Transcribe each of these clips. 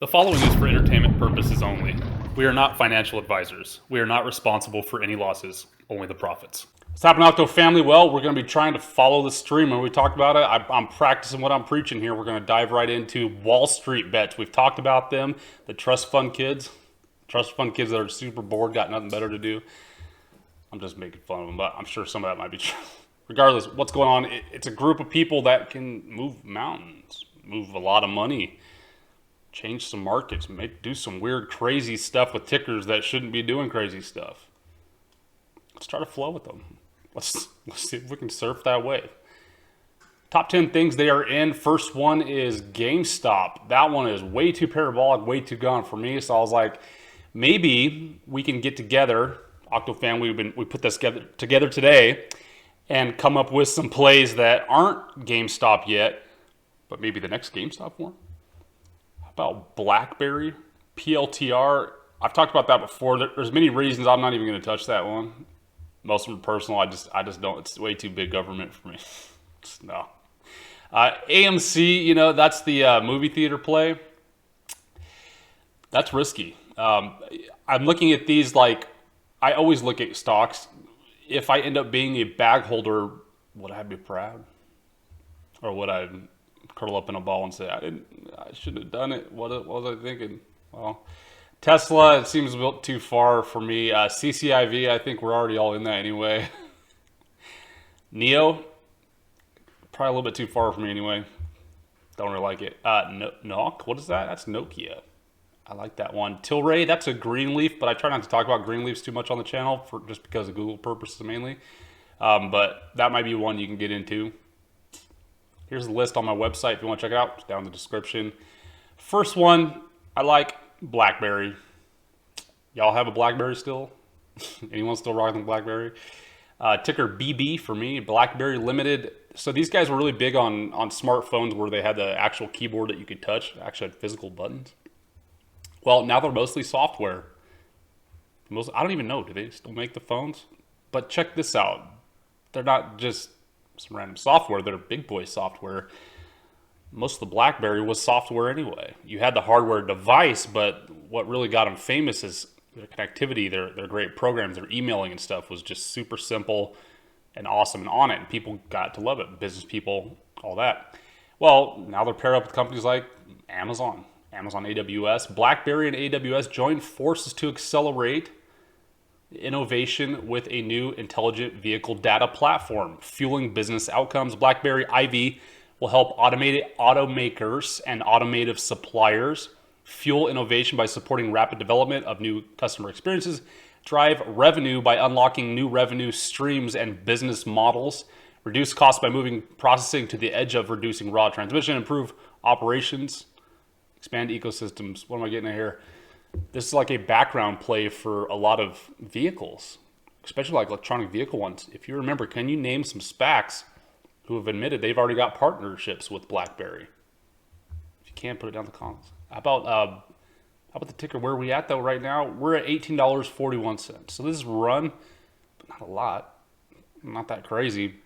The following is for entertainment purposes only. We are not financial advisors. We are not responsible for any losses, only the profits. What's happening, Octo family? Well, we're going to be trying to follow the stream. When we talked about it, I'm practicing what I'm preaching here. We're going to dive right into Wall Street bets. We've talked about them, the trust fund kids that are super bored, got nothing better to do. I'm just making fun of them, but I'm sure some of that might be true. Regardless, what's going on, it's a group of people that can move mountains, move a lot of money, change some markets, do some weird, crazy stuff with tickers that shouldn't be doing crazy stuff. Let's try to flow with them. Let's see if we can surf that wave. Top 10 things they are in. First one is GameStop. That one is way too parabolic, way too gone for me. So I was like, maybe we can get together. OctoFam, we put this together today and come up with some plays that aren't GameStop yet, but maybe the next GameStop one. About Blackberry, PLTR. I've talked about that before. There's many reasons I'm not even going to touch that one. Most of them personal. I just don't. It's way too big government for me. No. AMC, that's the movie theater play. That's risky. I'm looking at these like I always look at stocks. If I end up being a bag holder, would I be proud, or would I curl up in a ball and say, I shouldn't have done it? What was I thinking? Well, Tesla, it seems a bit too far for me. CCIV, I think we're already all in that anyway. Neo, probably a little bit too far for me anyway. Don't really like it. Nokia, what is that? That's Nokia. I like that one. Tilray, that's a green leaf, but I try not to talk about green leaves too much on the channel just because of Google purposes mainly. But that might be one you can get into. Here's the list on my website if you want to check it out. It's down in the description. First one, I like Blackberry. Y'all have a Blackberry still? Anyone still rocking Blackberry? Ticker BB for me, Blackberry Limited. So these guys were really big on smartphones where they had the actual keyboard that you could touch, actually had physical buttons. Well, now they're mostly software. I don't even know, do they still make the phones? But check this out. They're not just some random software, they're big boy software. Most of the Blackberry was software anyway. You had the hardware device, but what really got them famous is their connectivity, their great programs, their emailing and stuff was just super simple and awesome and on it, and people got to love it. Business people, all that. Well, now they're paired up with companies like Amazon AWS. Blackberry and AWS joined forces to accelerate innovation with a new intelligent vehicle data platform, fueling business outcomes. Blackberry IVY will help automakers and automotive suppliers fuel innovation by supporting rapid development of new customer experiences, drive revenue by unlocking new revenue streams and business models, reduce costs by moving processing to the edge of reducing raw transmission, improve operations, expand ecosystems. What am I getting at here? This is like a background play for a lot of vehicles, especially like electronic vehicle ones. If you remember, can you name some SPACs who have admitted they've already got partnerships with Blackberry? If you can't, put it down in the comments. How about the ticker? Where are we at though right now? We're at $18.41. So this is run, but not a lot. Not that crazy.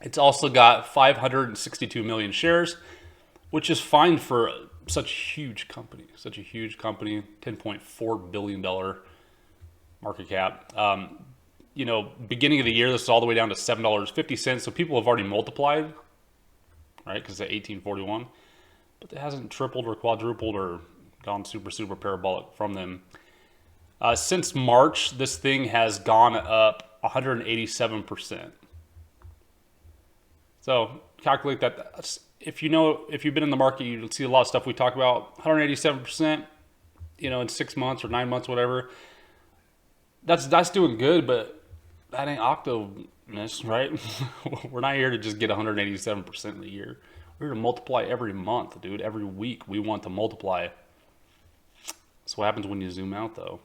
It's also got 562 million shares, which is fine for such a huge company, $10.4 billion market cap. Beginning of the year, this is all the way down to $7.50. So people have already multiplied, right? Because it's at 1841, but it hasn't tripled or quadrupled or gone super, super parabolic from them. Since March, this thing has gone up 187%. So calculate that. If you've been in the market, you'll see a lot of stuff we talk about. 187%, in 6 months or 9 months, whatever. That's doing good, but that ain't Octo-ness, right? We're not here to just get 187% in a year. We're here to multiply every month, dude. Every week we want to multiply. That's what happens when you zoom out, though.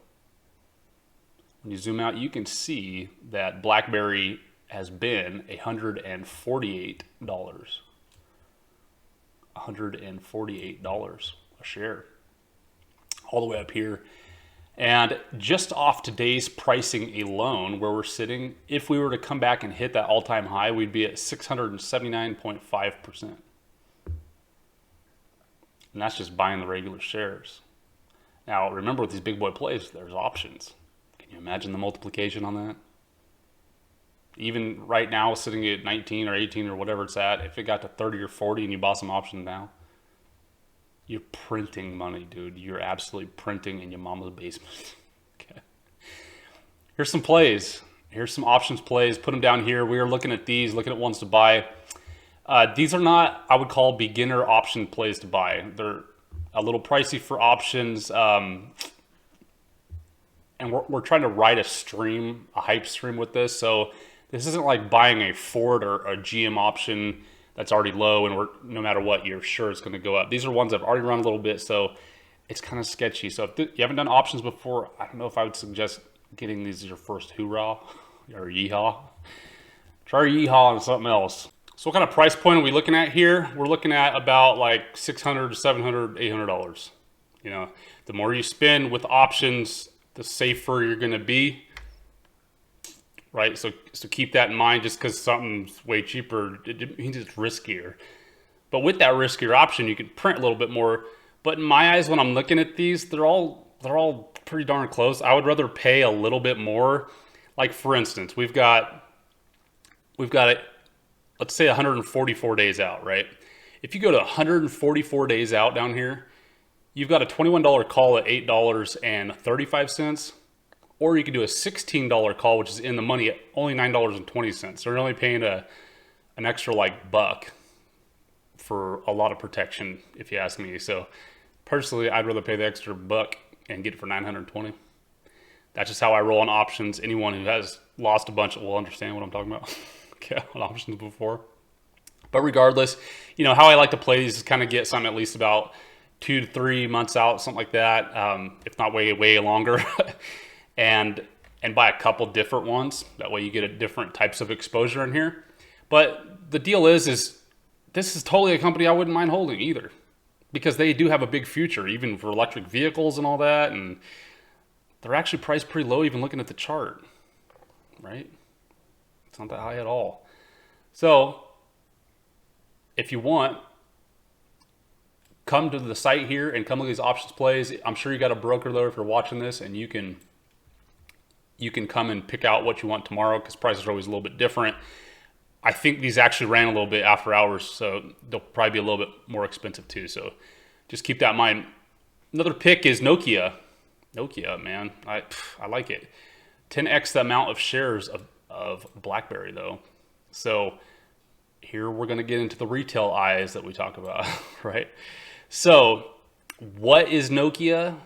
When you zoom out, you can see that Blackberry has been $148. $148 a share, all the way up here. And just off today's pricing alone, where we're sitting, if we were to come back and hit that all-time high, we'd be at 679.5%. And that's just buying the regular shares. Now, remember with these big boy plays, there's options. Can you imagine the multiplication on that? Even right now, sitting at 19 or 18 or whatever it's at, if it got to 30 or 40 and you bought some options now, you're printing money, dude. You're absolutely printing in your mama's basement. Okay. Here's some plays. Here's some options plays. Put them down here. We are looking at these, looking at ones to buy. These are not, I would call, beginner option plays to buy. They're a little pricey for options. And we're trying to ride a stream, a hype stream with this. So this isn't like buying a Ford or a GM option that's already low and no matter what, you're sure it's going to go up. These are ones that have already run a little bit, so it's kind of sketchy. So if you haven't done options before, I don't know if I would suggest getting these as your first hoorah or yeehaw. Try yeehaw on something else. So what kind of price point are we looking at here? We're looking at about like $600 to $700, $800. You know, the more you spend with options, the safer you're going to be. Right, so keep that in mind. Just because something's way cheaper, it means it's riskier. But with that riskier option, you can print a little bit more. But in my eyes, when I'm looking at these, they're all pretty darn close. I would rather pay a little bit more. Like for instance, we've got it. Let's say 144 days out, right? If you go to 144 days out down here, you've got a $21 call at $8.35. Or you could do a $16 call, which is in the money at only $9.20. So you're only paying an extra like buck for a lot of protection, if you ask me. So personally, I'd rather pay the extra buck and get it for $920. That's just how I roll on options. Anyone who has lost a bunch will understand what I'm talking about. Okay, on options before. But regardless, you know, how I like to play these is kind of get something at least about 2 to 3 months out, something like that. If not way longer. and buy a couple different ones. That way you get a different types of exposure in here. But the deal is this is totally a company I wouldn't mind holding either, because they do have a big future, even for electric vehicles and all that. And they're actually priced pretty low, even looking at the chart, right? It's not that high at all. So if you want, come to the site here and come look at these options plays. I'm sure you got a broker though if you're watching this, and you can come and pick out what you want tomorrow, because prices are always a little bit different. I think these actually ran a little bit after hours, so they'll probably be a little bit more expensive too. So just keep that in mind. Another pick is Nokia. Nokia, man, I like it. 10x the amount of shares of Blackberry though. So here we're going to get into the retail eyes that we talk about, right? So what is Nokia?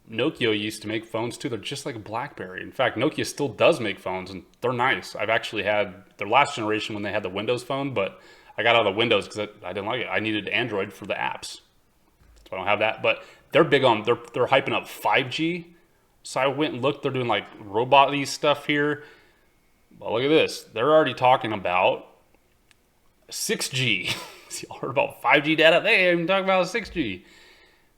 Nokia used to make phones too. They're just like Blackberry. In fact, Nokia still does make phones, and they're nice. I've actually had their last generation when they had the Windows phone, but I got out of the Windows because I didn't like it. I needed Android for the apps. So I don't have that. But they're big on, they're hyping up 5G. So I went and looked. They're doing like robot-y stuff here. Well, look at this. They're already talking about 6G. Y'all heard about 5G data? They ain't even talking about 6G.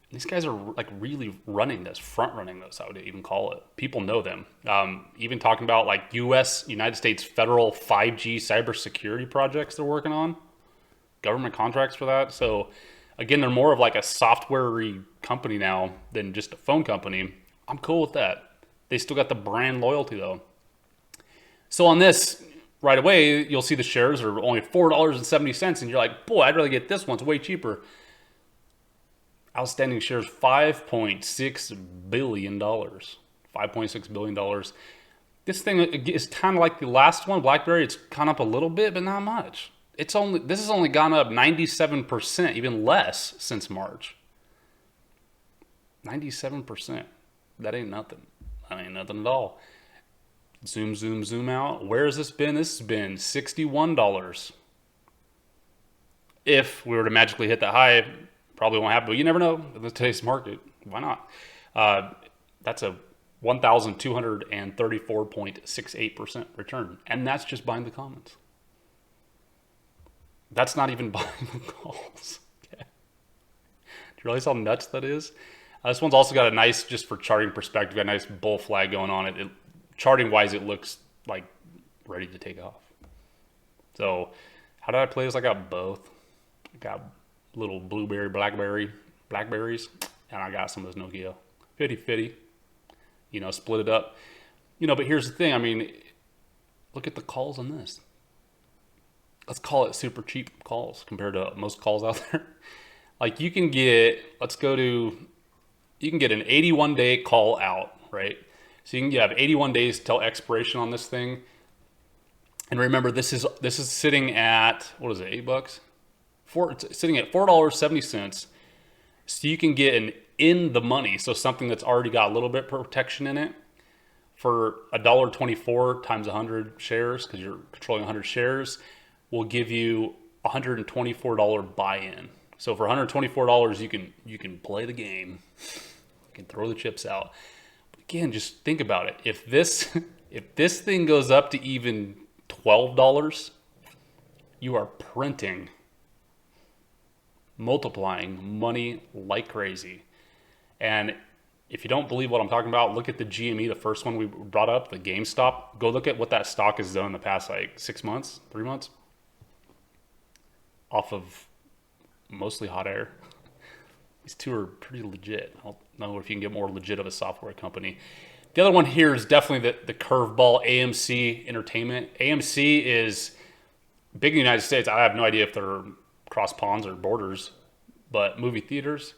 These guys are like really running this, front running this, I would even call it. People know them. Even talking about like United States federal 5G cybersecurity projects they're working on. Government contracts for that. So again, they're more of like a software-y company now than just a phone company. I'm cool with that. They still got the brand loyalty though. So on this, right away, you'll see the shares are only $4.70, and you're like, boy, I'd rather get this one. It's way cheaper. Outstanding shares, $5.6 billion. $5.6 billion. This thing is kind of like the last one, Blackberry. It's gone up a little bit, but not much. This has only gone up 97%, even less since March. 97%. That ain't nothing. That ain't nothing at all. Zoom out. Where has this been? This has been $61. If we were to magically hit that high, probably won't happen, but you never know in today's market. Why not? That's a 1,234.68% return. And that's just buying the comments. That's not even buying the calls. Okay. Do you realize how nuts that is? This one's also got a nice, just for charting perspective, got a nice bull flag going on it. Charting wise, it looks like ready to take off. So how did I play this? I got both. I got little blueberry, blackberries, and I got some of those Nokia. 50-50, you know, split it up. You know, but here's the thing. I mean, look at the calls on this. Let's call it super cheap calls compared to most calls out there. Like you can get, you can get an 81-day call out, right? So you have 81 days till expiration on this thing. And remember, this is sitting at, what is it, $8? It's sitting at $4.70. So you can get an in the money, so something that's already got a little bit of protection in it, for $1.24 times 100 shares, because you're controlling 100 shares, will give you $124 buy-in. So for $124, you can play the game, you can throw the chips out. But again, just think about it. If this thing goes up to even $12, you are printing, multiplying money like crazy. And if you don't believe what I'm talking about, look at the GME, the first one we brought up, the Gamestop. Go look at what that stock has done in the past like 6 months, 3 months, off of mostly hot air. These two are pretty legit. I don't know if you can get more legit of a software company. The other one here is definitely the curveball, AMC Entertainment. AMC is big in the United States. I have no idea if they're cross ponds or borders, but movie theaters,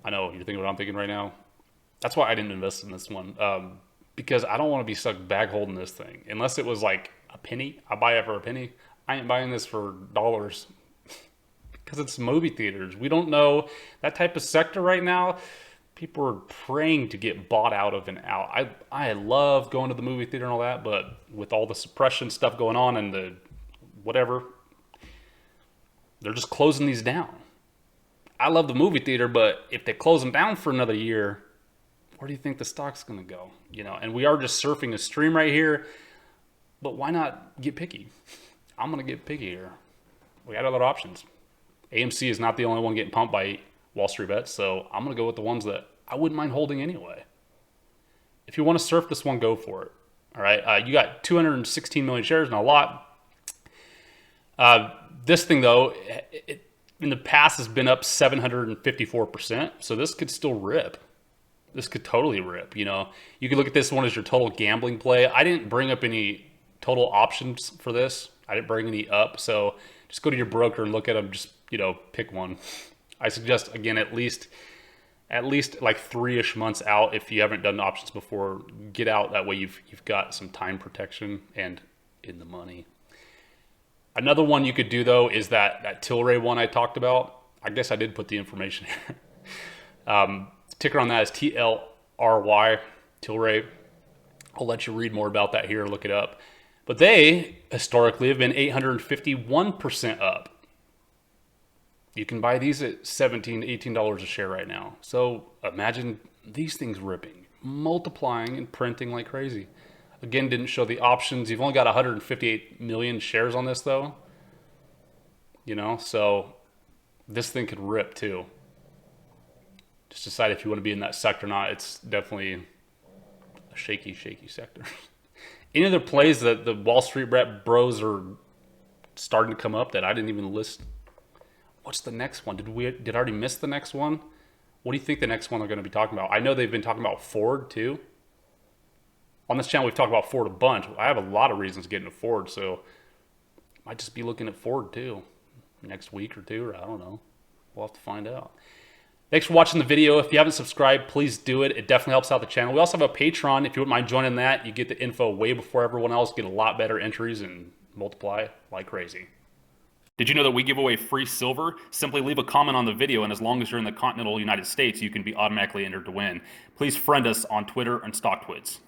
I know you're thinking what I'm thinking right now. That's why I didn't invest in this one, because I don't want to be stuck bag holding this thing. Unless it was like a penny, I buy it for a penny. I ain't buying this for dollars because it's movie theaters. We don't know that type of sector right now. People are praying to get bought out of and out. I love going to the movie theater and all that, but with all the suppression stuff going on and the whatever, they're just closing these down. I love the movie theater, but if they close them down for another year, where do you think the stock's going to go? You know, and we are just surfing a stream right here, but why not get picky? I'm going to get picky here. We got other options. AMC is not the only one getting pumped by Wall Street bets, so I'm going to go with the ones that I wouldn't mind holding anyway. If you want to surf this one, go for it. All right, you got 216 million shares, not a lot. This thing, though, in the past has been up 754%, so this could still rip. This could totally rip, you know. You could look at this one as your total gambling play. I didn't bring up any total options for this. I didn't bring any up, so just go to your broker and look at them. Just, you know, pick one. I suggest, again, at least like 3-ish months out. If you haven't done options before, get out. That way you've got some time protection and in the money. Another one you could do, though, is that Tilray one I talked about. I guess I did put the information here. Ticker on that is TLRY, Tilray. I'll let you read more about that here, look it up. But they, historically, have been 851% up. You can buy these at $17, $18 a share right now. So imagine these things ripping, multiplying and printing like crazy. Again, didn't show the options. You've only got 158 million shares on this, though. You know, so this thing could rip, too. Just decide if you want to be in that sector or not. It's definitely a shaky, shaky sector. Any other plays that the Wall Street bros are starting to come up that I didn't even list? What's the next one? Did I already miss the next one? What do you think the next one they're going to be talking about? I know they've been talking about Ford, too. On this channel, we've talked about Ford a bunch. I have a lot of reasons to get into Ford, so might just be looking at Ford too next week or two, or I don't know. We'll have to find out. Thanks for watching the video. If you haven't subscribed, please do it. It definitely helps out the channel. We also have a Patreon. If you wouldn't mind joining that, you get the info way before everyone else, get a lot better entries, and multiply like crazy. Did you know that we give away free silver? Simply leave a comment on the video, and as long as you're in the continental United States, you can be automatically entered to win. Please friend us on Twitter and StockTwits.